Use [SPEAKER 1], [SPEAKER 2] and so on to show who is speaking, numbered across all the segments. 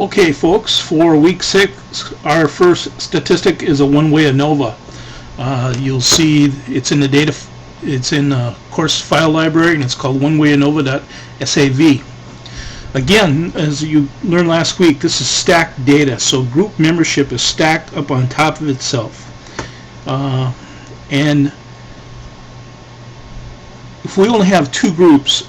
[SPEAKER 1] Okay, folks, for week 6, our first statistic is a one-way ANOVA. You'll see it's in the data, it's in the course file library, and it's called onewayANOVA.sav. Again, as you learned last week, this is stacked data, so group membership is stacked up on top of itself. And if we only have 2 groups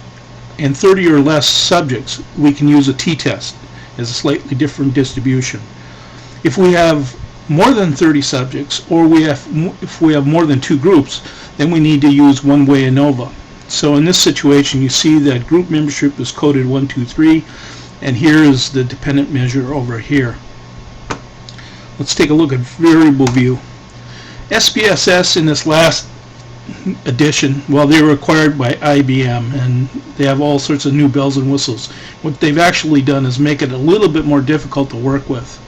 [SPEAKER 1] and 30 or less subjects, we can use a t-test as a slightly different distribution. If we have more than 30 subjects, or if we have more than 2 groups, then we need to use one-way ANOVA. So in this situation, you see that group membership is coded 1, 2, 3, and here is the dependent measure over here. Let's take a look at variable view. SPSS in this last edition, well, they were acquired by IBM, and they have all sorts of new bells and whistles. What they've actually done is make it a little bit more difficult to work with.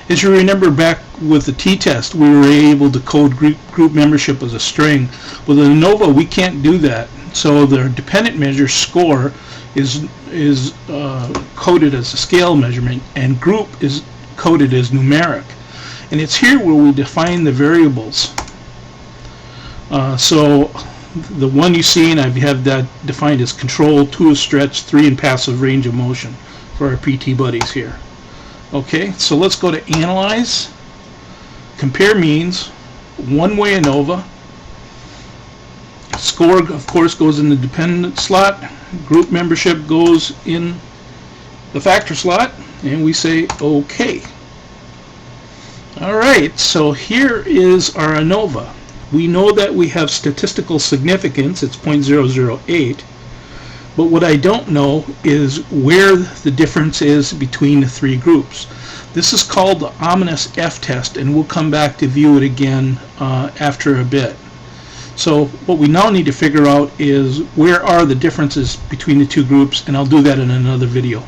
[SPEAKER 1] As you remember, back with the t-test, we were able to code group membership as a string. With ANOVA, we can't do that. So the dependent measure score is coded as a scale measurement, and group is coded as numeric. And it's here where we define the variables. So the 1 you see, and I have that defined as control, 2 is stretch, 3 in passive range of motion for our PT buddies here. Okay, so let's go to analyze, compare means, one-way ANOVA. Score, of course, goes in the dependent slot. Group membership goes in the factor slot, and we say OK. Alright, so here is our ANOVA. We know that we have statistical significance, it's 0.008, but what I don't know is where the difference is between the 3 groups. This is called the ominous F-test, and we'll come back to view it again after a bit. So what we now need to figure out is where are the differences between the 2 groups, and I'll do that in another video.